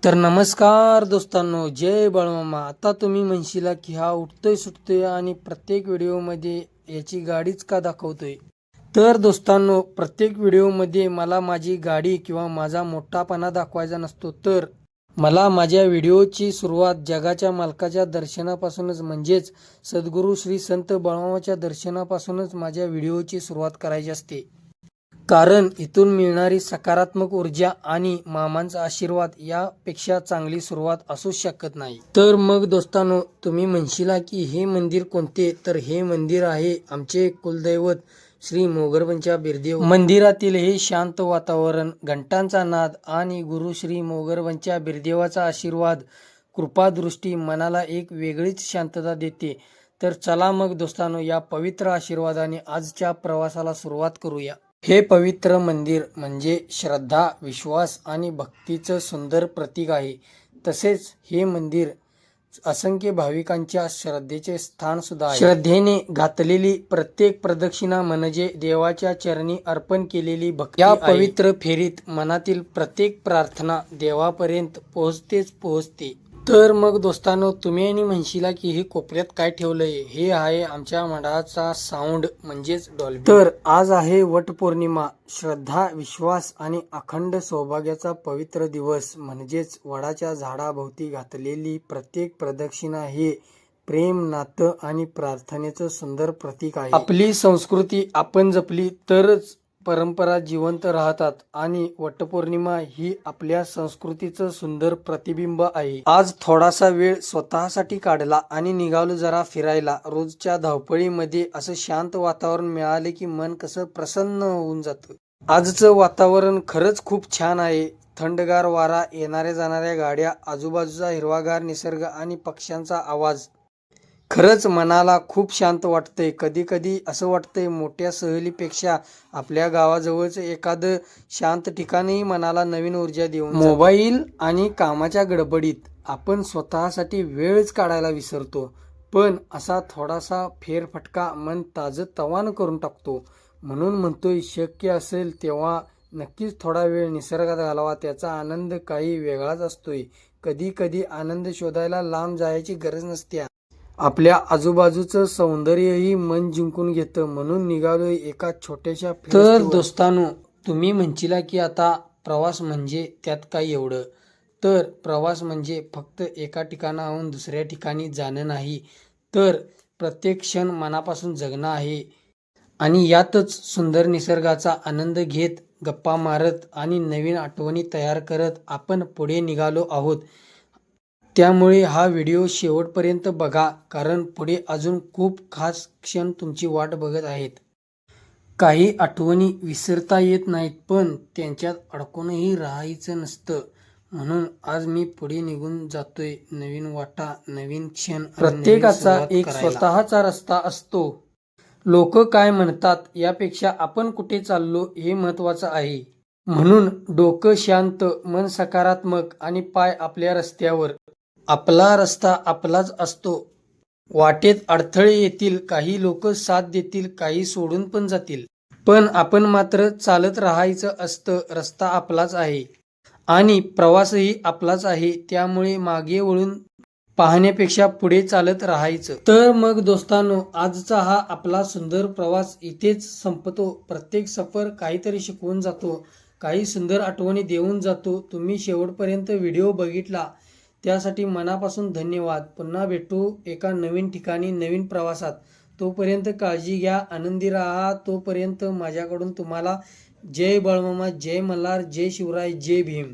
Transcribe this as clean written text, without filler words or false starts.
तर नमस्कार दोस्तांनो, जय बाळमामा. आता तुम्ही म्हणशीला की हा उठतोय सुटतोय आणि प्रत्येक व्हिडिओमध्ये याची गाडीच का दाखवतोय. तर दोस्तांनो, प्रत्येक व्हिडिओमध्ये मला माझी गाडी किंवा माझा मोठापणा दाखवायचा नसतो, तर मला माझ्या व्हिडिओची सुरुवात जगाच्या मालकाच्या दर्शनापासूनच म्हणजेच सद्गुरू श्री संत बाळमामाच्या दर्शनापासूनच माझ्या व्हिडिओची सुरुवात करायची असते. कारण इथून मिळणारी सकारात्मक ऊर्जा आणि मामांचा आशीर्वाद यापेक्षा चांगली सुरुवात असूच शकत नाही. तर मग दोस्तांनो, तुम्ही म्हणशीला की हे मंदिर कोणते, तर हे मंदिर आहे आमचे कुलदैवत श्री मोगरवंच्या बिरदेव. मंदिरातील हे शांत वातावरण, घंटांचा नाद आणि गुरु श्री मोगरवंच्या बिरदेवाचा आशीर्वाद, कृपादृष्टी मनाला एक वेगळीच शांतता देते. तर चला मग दोस्तांनो, या पवित्र आशीर्वादाने आजच्या प्रवासाला सुरुवात करूया. हे पवित्र मंदिर म्हणजे श्रद्धा, विश्वास आणि भक्तीचं सुंदर प्रतीक आहे. तसेच हे मंदिर असंख्य भाविकांच्या श्रद्धेचे स्थान सुद्धा आहे. श्रद्धेने घातलेली प्रत्येक प्रदक्षिणा म्हणजे देवाच्या चरणी अर्पण केलेली भक्ती. या पवित्र फेरीत मनातील प्रत्येक प्रार्थना देवापर्यंत पोहोचते. तर मग दोस्तांनो, तुम्ही आणि म्हणशीला की हे कोपऱ्यात काय ठेवलंय. हे आहे आमच्या मंडळाचा साऊंड म्हणजेच डॉल्बी. तर आज आहे वटपौर्णिमा. श्रद्धा, विश्वास आणि अखंड सौभाग्याचा पवित्र दिवस. म्हणजेच वडाच्या झाडाभोवती घातलेली प्रत्येक प्रदक्षिणा हे प्रेम, नातं आणि प्रार्थनेचं सुंदर प्रतीक आहे. आपली संस्कृती आपण जपली तरच परंपरा जिवंत राहतात आणि वटपौर्णिमा ही आपल्या संस्कृतीचं सुंदर प्रतिबिंब आहे. आज थोडासा वेळ स्वतःसाठी काढला आणि निघालो जरा फिरायला. रोजच्या धावपळीमध्ये असं शांत वातावरण मिळाले की मन कसं प्रसन्न होऊन जातं. आजचं वातावरण खरंच खूप छान आहे. थंडगार वारा, येणाऱ्या जाणाऱ्या गाड्या, आजूबाजूचा हिरवागार निसर्ग आणि पक्ष्यांचा आवाज खरंच मनाला खूप शांत वाटतंय. कधी कधी असं वाटतंय मोठ्या सहलीपेक्षा आपल्या गावाजवळच एखादं शांत ठिकाणही मनाला नवीन ऊर्जा देऊन. मोबाईल आणि कामाच्या गडबडीत आपण स्वतःसाठी वेळच काढायला विसरतो, पण असा थोडासा फेरफटका मन ताजंतवानं करून टाकतो. म्हणून म्हणतोय, शक्य असेल तेव्हा नक्कीच थोडा वेळ निसर्गात घालवा. त्याचा आनंद काही वेगळाच असतोय. कधी कधी आनंद शोधायला लांब जायची गरज नसते. आपल्या आजूबाजूचं सौंदर्यही मन जिंकून घेतं. म्हणून निघालोय एका छोट्याशा. तर दोस्तांनो, तुम्ही म्हणशीला की आता प्रवास म्हणजे त्यात काय एवढं. तर प्रवास म्हणजे फक्त एका ठिकाणाहून दुसऱ्या ठिकाणी जाणं नाही, तर प्रत्येक क्षण मनापासून जगणं आहे. आणि यातच सुंदर निसर्गाचा आनंद घेत, गप्पा मारत आणि नवीन आठवणी तयार करत आपण पुढे निघालो आहोत. त्यामुळे हा व्हिडिओ शेवटपर्यंत बघा, कारण पुढे अजून खूप खास क्षण तुमची वाट बघत आहेत. काही आठवणी विसरता येत नाहीत, पण त्यांच्यात अडकूनही राहायचं नसतं. म्हणून आज मी पुढे निघून जातोय. नवीन वाटा, नवीन क्षण. प्रत्येकाचा एक स्वतःचा रस्ता असतो. लोक काय म्हणतात यापेक्षा आपण कुठे चाललो हे महत्वाचं आहे. म्हणून डोकं शांत, मन सकारात्मक आणि पाय आपल्या रस्त्यावर. आपला रस्ता आपलाच असतो. वाटेत अडथळे येतील, काही लोक साथ देतील, काही सोडून पण जातील, पण आपण मात्र चालत राहायचं असतं. रस्ता आपलाच आहे आणि प्रवासही आपलाच आहे. त्यामुळे मागे वळून पाहण्यापेक्षा पुढे चालत राहायचं. तर मग दोस्तांनो, आजचा हा आपला सुंदर प्रवास इथेच संपतो. प्रत्येक सफर काहीतरी शिकवून जातो, काही सुंदर आठवणी देऊन जातो. तुम्ही शेवटपर्यंत व्हिडिओ बघितला त्यासाठी मनापासून धन्यवाद. पुन्हा भेटू एका नवीन ठिकाणी, नवीन प्रवासात. तोपर्यंत काळजी घ्या, आनंदी राहा. तोपर्यंत माझ्याकडून तुम्हाला जय बाळमामा, जय मल्हार, जय शिवराय, जय भीम.